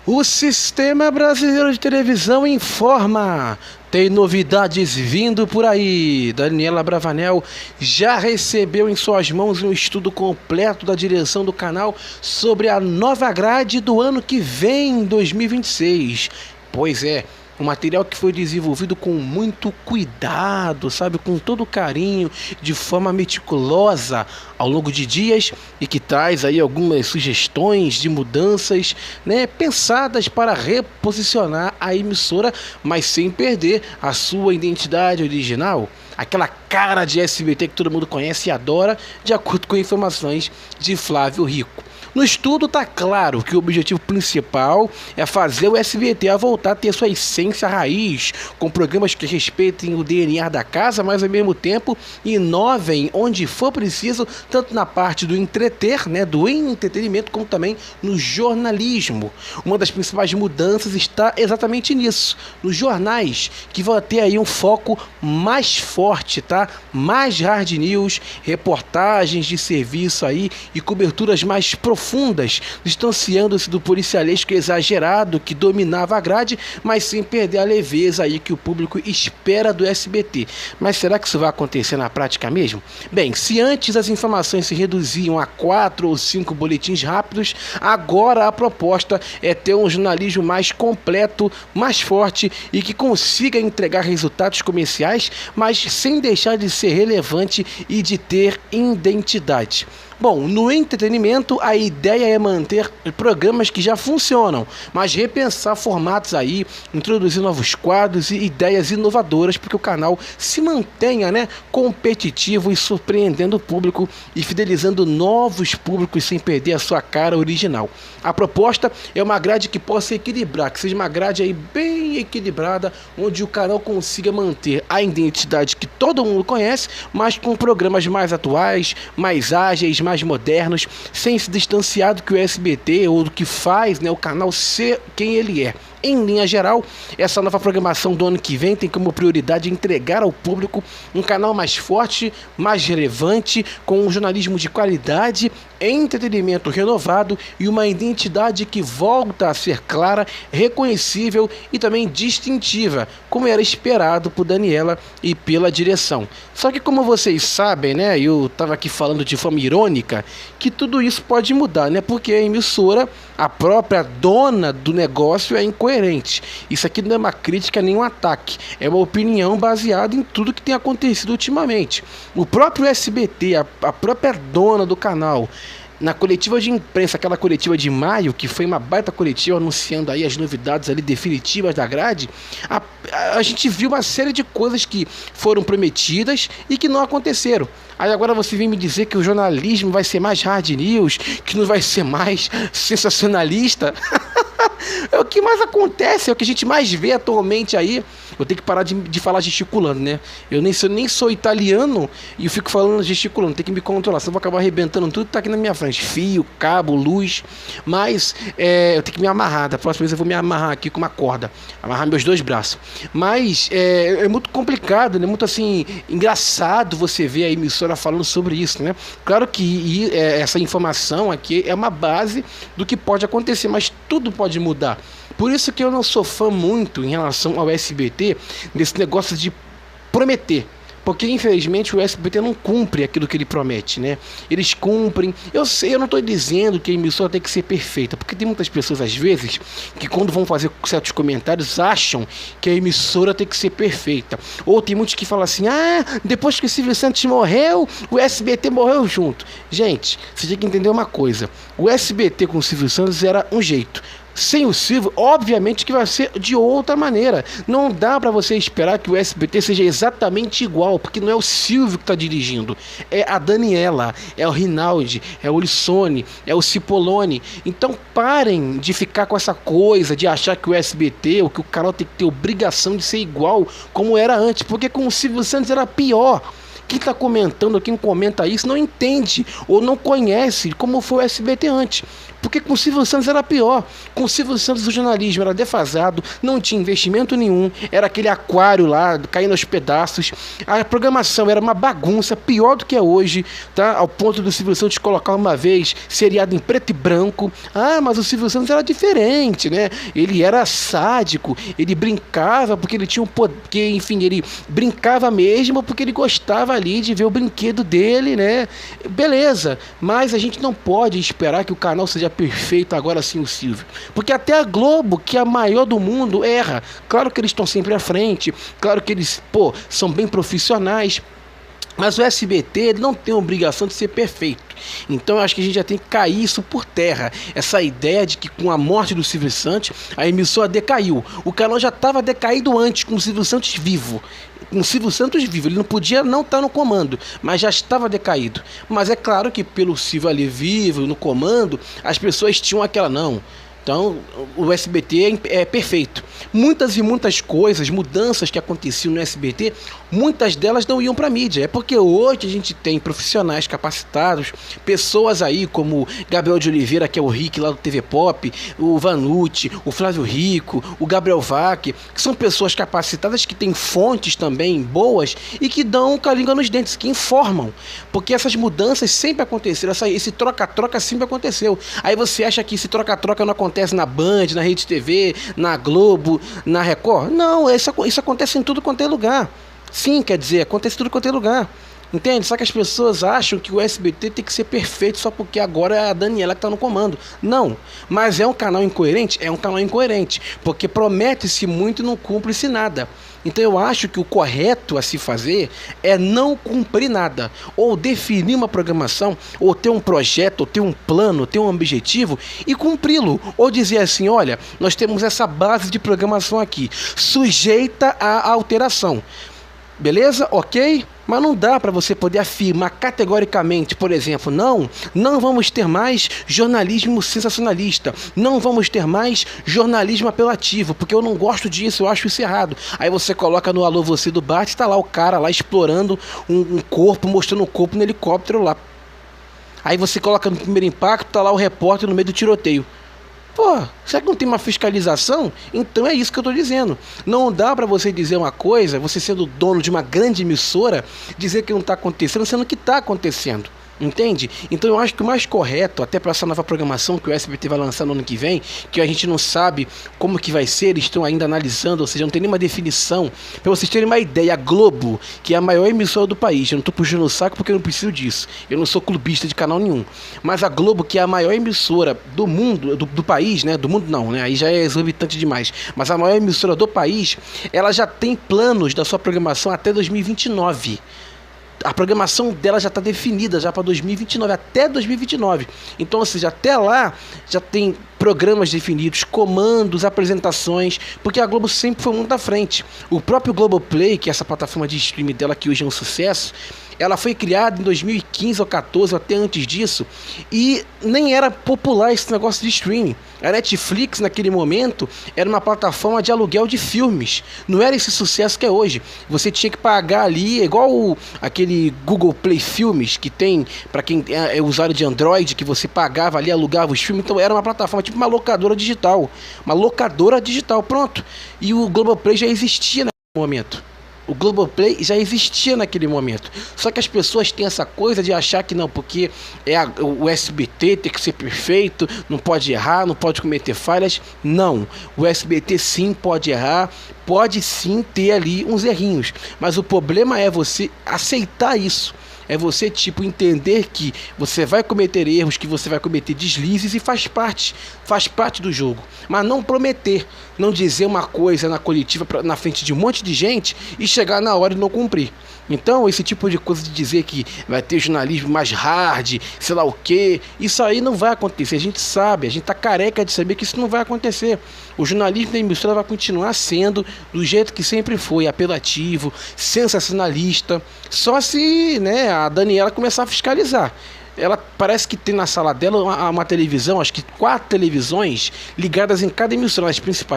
O Sistema Brasileiro de Televisão informa. Tem novidades vindo por aí. Daniela Bravanel já recebeu em suas mãos um estudo completo da direção do canal sobre a nova grade do ano que vem, 2026. Pois é. Um material que foi desenvolvido com muito cuidado, sabe, com todo carinho, de forma meticulosa ao longo de dias e que traz aí algumas sugestões de mudanças, né, pensadas para reposicionar a emissora, mas sem perder a sua identidade original. Aquela cara de SBT que todo mundo conhece e adora, de acordo com informações de Flávio Rico. No estudo está claro que o objetivo principal é fazer o SBT a voltar a ter sua essência raiz, com programas que respeitem o DNA da casa, mas ao mesmo tempo inovem onde for preciso, tanto na parte do entreter, né, do entretenimento, como também no jornalismo. Uma das principais mudanças está exatamente nisso, nos jornais, que vão ter aí um foco mais forte, tá? Mais hard news, reportagens de serviço aí e coberturas mais profundas, distanciando-se do policialesco exagerado que dominava a grade, mas sem perder a leveza aí que o público espera do SBT. Mas será que isso vai acontecer na prática mesmo? Bem, se antes as informações se reduziam a 4 ou 5 boletins rápidos, agora a proposta é ter um jornalismo mais completo, mais forte e que consiga entregar resultados comerciais, mas sem deixar de ser relevante e de ter identidade. Bom, no entretenimento a ideia é manter programas que já funcionam, mas repensar formatos aí, introduzir novos quadros e ideias inovadoras para que o canal se mantenha, né, competitivo e surpreendendo o público e fidelizando novos públicos sem perder a sua cara original. A proposta é uma grade que possa equilibrar, que seja uma grade aí bem equilibrada, onde o canal consiga manter a identidade que todo mundo conhece, mas com programas mais atuais, mais ágeis, mais modernos, sem se distanciar do que o SBT ou do que faz, né, o canal ser quem ele é. Em linha geral, essa nova programação do ano que vem tem como prioridade entregar ao público um canal mais forte, mais relevante, com um jornalismo de qualidade, entretenimento renovado e uma identidade que volta a ser clara, reconhecível e também distintiva, como era esperado por Daniela e pela direção. Só que como vocês sabem, né, eu estava aqui falando de forma irônica, que tudo isso pode mudar, né, porque a emissora, a própria dona do negócio, é incoerente. Isso aqui não é uma crítica nem um ataque, é uma opinião baseada em tudo que tem acontecido ultimamente. O próprio SBT, a própria dona do canal, na coletiva de imprensa, aquela coletiva de maio, que foi uma baita coletiva anunciando aí as novidades ali definitivas da grade, a gente viu uma série de coisas que foram prometidas e que não aconteceram. Aí agora você vem me dizer que o jornalismo vai ser mais hard news, que não vai ser mais sensacionalista. É o que mais acontece, é o que a gente mais vê atualmente aí. Eu tenho que parar de falar gesticulando, né? Eu nem sou italiano e eu fico falando gesticulando. Tem que me controlar, senão eu vou acabar arrebentando tudo que tá aqui na minha frente. Fio, cabo, luz. Mas eu tenho que me amarrar. Da próxima vez eu vou me amarrar aqui com uma corda. Amarrar meus dois braços. Mas é muito complicado, né? Muito assim, engraçado você ver a emissora falando sobre isso, né? Claro que essa informação aqui é uma base do que pode acontecer, mas tudo pode mudar. Por isso que eu não sou fã muito em relação ao SBT, desse negócio de prometer. Porque infelizmente o SBT não cumpre aquilo que ele promete, né? Eles cumprem. Eu sei, eu não estou dizendo que a emissora tem que ser perfeita, porque tem muitas pessoas às vezes que quando vão fazer certos comentários acham que a emissora tem que ser perfeita. Ou tem muitos que falam assim: ah, depois que o Silvio Santos morreu, o SBT morreu junto. Gente, você tem que entender uma coisa: o SBT com o Silvio Santos era um jeito. Sem o Silvio, obviamente que vai ser de outra maneira. Não dá para você esperar que o SBT seja exatamente igual, porque não é o Silvio que está dirigindo, é a Daniela, é o Rinaldi, é o Lissone, é o Cipollone. Então parem de ficar com essa coisa de achar que o SBT ou que o canal tem que ter obrigação de ser igual como era antes, porque com o Silvio Santos era pior. Quem está comentando, quem comenta isso, não entende ou não conhece como foi o SBT antes. Porque com o Silvio Santos era pior. Com o Silvio Santos o jornalismo era defasado, não tinha investimento nenhum, era aquele aquário lá, caindo aos pedaços. A programação era uma bagunça, pior do que é hoje, tá? Ao ponto do Silvio Santos colocar uma vez seriado em preto e branco. Ah, mas o Silvio Santos era diferente, né? Ele era sádico, ele brincava porque ele tinha um poder, enfim, ele brincava mesmo porque ele gostava ali de ver o brinquedo dele, né? Beleza, mas a gente não pode esperar que o canal seja perfeito agora sim o Silvio, porque até a Globo, que é a maior do mundo, erra. Claro que eles estão sempre à frente, claro que eles, são bem profissionais, mas o SBT não tem a obrigação de ser perfeito. Então eu acho que a gente já tem que cair isso por terra. Essa ideia de que com a morte do Silvio Santos a emissora decaiu. O canal já estava decaído antes, com o Silvio Santos vivo. Com o Silvio Santos vivo, ele não podia não estar no comando, mas já estava decaído. Mas é claro que pelo Silvio ali vivo, no comando, as pessoas tinham aquela não. Então, o SBT é perfeito. Muitas e muitas coisas, mudanças que aconteciam no SBT, muitas delas não iam para a mídia. É porque hoje a gente tem profissionais capacitados, pessoas aí como Gabriel de Oliveira, que é o Rick lá do TV Pop, o Vanucci, o Flávio Rico, o Gabriel Vac, que são pessoas capacitadas que têm fontes também boas e que dão com a língua nos dentes, que informam. Porque essas mudanças sempre aconteceram, esse troca-troca sempre aconteceu. Aí você acha que esse troca-troca não acontece na Band, na Rede TV, na Globo, na Record? Não, isso acontece em tudo quanto é lugar. Sim, quer dizer, acontece em tudo quanto é lugar. Entende? Só que as pessoas acham que o SBT tem que ser perfeito só porque agora é a Daniela que está no comando. Não. Mas é um canal incoerente? É um canal incoerente. Porque promete-se muito e não cumpre-se nada. Então eu acho que o correto a se fazer é não cumprir nada. Ou definir uma programação, ou ter um projeto, ou ter um plano, ter um objetivo e cumpri-lo. Ou dizer assim, olha, nós temos essa base de programação aqui, sujeita à alteração. Beleza? Ok? Mas não dá para você poder afirmar categoricamente, por exemplo, não vamos ter mais jornalismo sensacionalista, não vamos ter mais jornalismo apelativo, porque eu não gosto disso, eu acho isso errado. Aí você coloca no Alô Você do Bart, está lá o cara lá explorando um corpo, mostrando um corpo no helicóptero lá. Aí você coloca no Primeiro Impacto, está lá o repórter no meio do tiroteio. Pô, será que não tem uma fiscalização? Então é isso que eu estou dizendo. Não dá para você dizer uma coisa, você sendo dono de uma grande emissora, dizer que não está acontecendo, sendo que está acontecendo. Entende? Então eu acho que o mais correto, até para essa nova programação que o SBT vai lançar no ano que vem, que a gente não sabe como que vai ser, eles estão ainda analisando, ou seja, não tem nenhuma definição. Para vocês terem uma ideia, a Globo, que é a maior emissora do país, eu não estou puxando o saco porque eu não preciso disso, eu não sou clubista de canal nenhum, mas a Globo, que é a maior emissora do mundo, do país, né? Do mundo não, né? Aí já é exorbitante demais, mas a maior emissora do país, ela já tem planos da sua programação até 2029. A programação dela já está definida já para 2029, até 2029. Então, ou seja, até lá já tem programas definidos, comandos, apresentações, porque a Globo sempre foi muito à frente. O próprio Globoplay, que é essa plataforma de streaming dela que hoje é um sucesso, ela foi criada em 2015 ou 2014, até antes disso, e nem era popular esse negócio de streaming. A Netflix, naquele momento, era uma plataforma de aluguel de filmes. Não era esse sucesso que é hoje. Você tinha que pagar ali, igual aquele Google Play Filmes, que tem para quem é usuário de Android, que você pagava ali, alugava os filmes. Então era uma plataforma, tipo uma locadora digital. Uma locadora digital, pronto. E o Globoplay já existia naquele momento. O Globoplay já existia naquele momento. Só que as pessoas têm essa coisa de achar que não, porque o SBT tem que ser perfeito, não pode errar, não pode cometer falhas. Não, o SBT sim pode errar, pode sim ter ali uns errinhos. Mas o problema é você aceitar isso. É você, entender que você vai cometer erros, que você vai cometer deslizes e faz parte do jogo. Mas não prometer, não dizer uma coisa na coletiva, na frente de um monte de gente e chegar na hora e não cumprir. Então, esse tipo de coisa de dizer que vai ter jornalismo mais hard, sei lá o quê, isso aí não vai acontecer. A gente sabe, a gente tá careca de saber que isso não vai acontecer. O jornalismo da emissora vai continuar sendo do jeito que sempre foi, apelativo, sensacionalista, só se, a Daniela começar a fiscalizar. Ela parece que tem na sala dela uma televisão, acho que 4 televisões ligadas em cada emissora,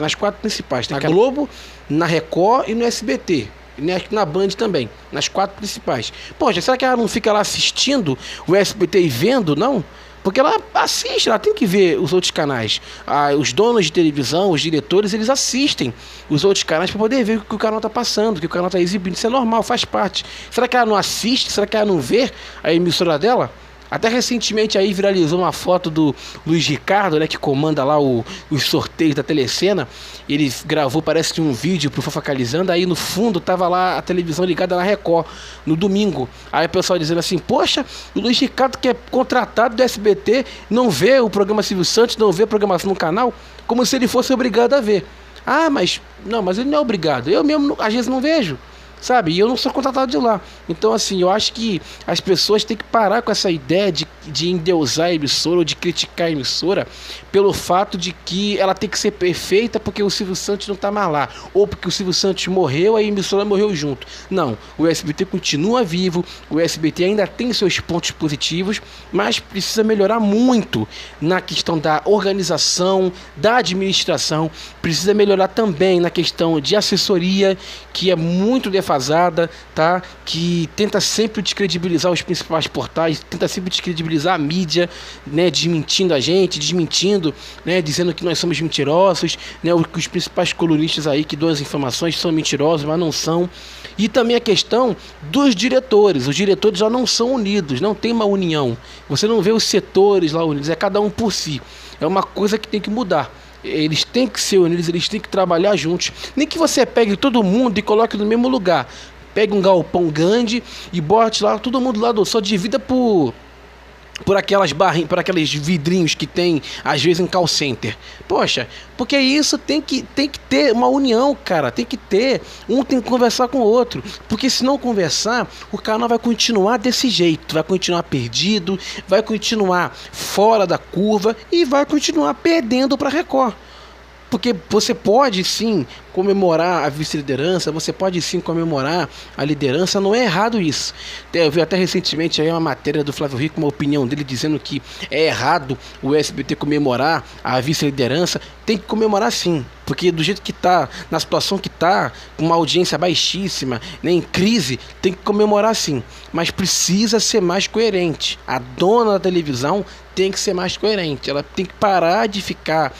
nas 4 principais, tem na Globo, na Record e no SBT. né, na Band também, nas 4 principais. Poxa, será que ela não fica lá assistindo o SBT e vendo, não? Porque ela assiste, ela tem que ver os outros canais. Os donos de televisão, os diretores, eles assistem os outros canais para poder ver o que o canal está passando, o que o canal está exibindo. Isso é normal, faz parte. Será que ela não assiste? Será que ela não vê a emissora dela? Até recentemente aí viralizou uma foto do Luiz Ricardo, né, que comanda lá os sorteios da Telecena. Ele gravou, parece que um vídeo pro Fofocalizando, aí no fundo tava lá a televisão ligada na Record, no domingo. Aí o pessoal dizendo assim, poxa, o Luiz Ricardo, que é contratado do SBT, não vê o programa Silvio Santos, não vê a programação no canal, como se ele fosse obrigado a ver. Ah, mas ele não é obrigado, eu mesmo às vezes não vejo. Sabe? E eu não sou contratado de lá. Então, assim, eu acho que as pessoas têm que parar com essa ideia de endeusar a emissora ou de criticar a emissora pelo fato de que ela tem que ser perfeita porque o Silvio Santos não está mais lá. Ou porque o Silvio Santos morreu, a emissora morreu junto. Não. O SBT continua vivo, o SBT ainda tem seus pontos positivos, mas precisa melhorar muito na questão da organização, da administração. Precisa melhorar também na questão de assessoria, que é muito defasada, tá? Que tenta sempre descredibilizar os principais portais, tenta sempre descredibilizar a mídia, né? Desmentindo a gente, desmentindo, né? Dizendo que nós somos mentirosos, né? Que os principais colunistas aí que dão as informações são mentirosos, mas não são. E também a questão dos diretores. Os diretores já não são unidos, não tem uma união. Você não vê os setores lá unidos, é cada um por si. É uma coisa que tem que mudar. Eles têm que ser unidos, eles têm que trabalhar juntos. Nem que você pegue todo mundo e coloque no mesmo lugar. Pegue um galpão grande e bote lá todo mundo lá, só divida por aquelas barrinhas, por aqueles vidrinhos que tem às vezes em call center. Poxa, porque isso tem que ter uma união, cara. Tem que ter, um tem que conversar com o outro, porque se não conversar, o canal vai continuar desse jeito, vai continuar perdido, vai continuar fora da curva e vai continuar perdendo para Record. Porque você pode sim comemorar a vice-liderança, você pode sim comemorar a liderança, não é errado isso. Eu vi até recentemente aí uma matéria do Flávio Rico, uma opinião dele dizendo que é errado o SBT comemorar a vice-liderança. Tem que comemorar sim, porque do jeito que tá, na situação que tá, com uma audiência baixíssima, né, em crise, tem que comemorar sim, mas precisa ser mais coerente. A dona da televisão tem que ser mais coerente, ela tem que parar de ficar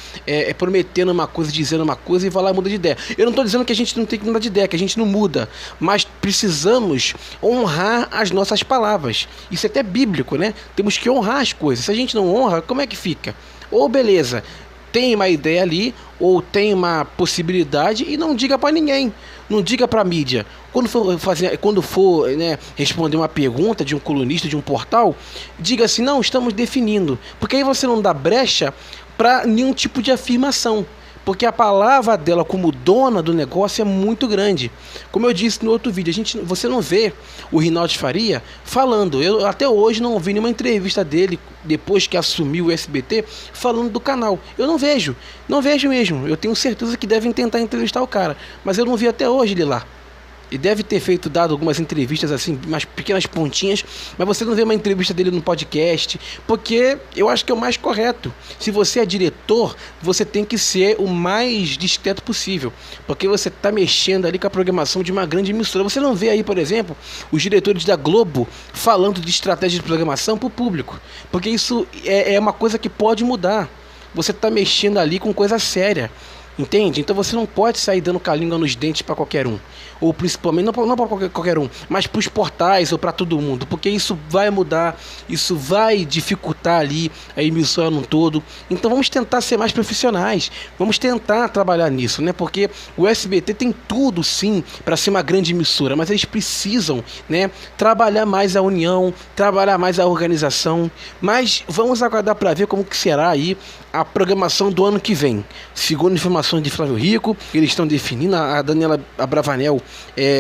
prometendo uma coisa, dizendo uma coisa e vai lá e muda de ideia. Eu não estou dizendo que a gente não tem que mudar de ideia, que a gente não muda, mas precisamos honrar as nossas palavras. Isso é até bíblico, né? Temos que honrar as coisas. Se a gente não honra, como é que fica? Ou beleza, tem uma ideia ali, ou tem uma possibilidade e não diga para ninguém, não diga para a mídia. Quando for responder uma pergunta de um colunista de um portal, diga assim, não, estamos definindo, porque aí você não dá brecha para nenhum tipo de afirmação. Porque a palavra dela como dona do negócio é muito grande. Como eu disse no outro vídeo, você não vê o Rinaldo Faria falando. Eu até hoje não vi nenhuma entrevista dele, depois que assumiu o SBT, falando do canal. Eu não vejo mesmo. Eu tenho certeza que devem tentar entrevistar o cara, mas eu não vi até hoje ele lá. E deve ter dado algumas entrevistas assim, umas pequenas pontinhas, mas você não vê uma entrevista dele no podcast, porque eu acho que é o mais correto. Se você é diretor, você tem que ser o mais discreto possível, porque você está mexendo ali com a programação de uma grande emissora. Você não vê aí, por exemplo, os diretores da Globo falando de estratégia de programação para o público, porque isso é uma coisa que pode mudar. Você está mexendo ali com coisa séria. Entende? Então você não pode sair dando calinga nos dentes para qualquer um. Ou principalmente, não para qualquer um, mas para os portais ou para todo mundo. Porque isso vai mudar, isso vai dificultar ali a emissora num todo. Então vamos tentar ser mais profissionais. Vamos tentar trabalhar nisso, né? Porque o SBT tem tudo sim para ser uma grande emissora, mas eles precisam, né, trabalhar mais a união, trabalhar mais a organização. Mas vamos aguardar para ver como que será aí a programação do ano que vem. Segundo informações de Flávio Rico, eles estão definindo, a Daniela Abravanel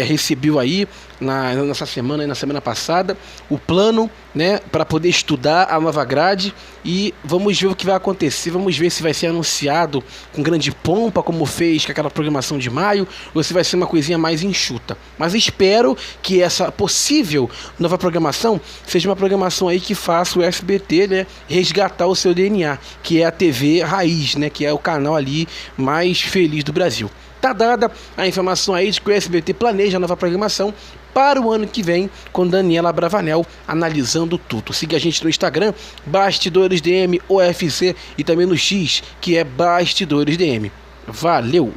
recebeu aí nessa semana e na semana passada o plano, né, para poder estudar a nova grade, e vamos ver o que vai acontecer. Vamos ver se vai ser anunciado com grande pompa como fez com aquela programação de maio, ou se vai ser uma coisinha mais enxuta. Mas espero que essa possível nova programação seja uma programação aí que faça o SBT, né, resgatar o seu DNA, que é a TV raiz, né, que é o canal ali mais feliz do Brasil. Tá dada a informação aí de que o SBT planeja a nova programação para o ano que vem, com Daniela Bravanel analisando tudo. Siga a gente no Instagram, BastidoresDM UFC, e também no X, que é BastidoresDM. Valeu!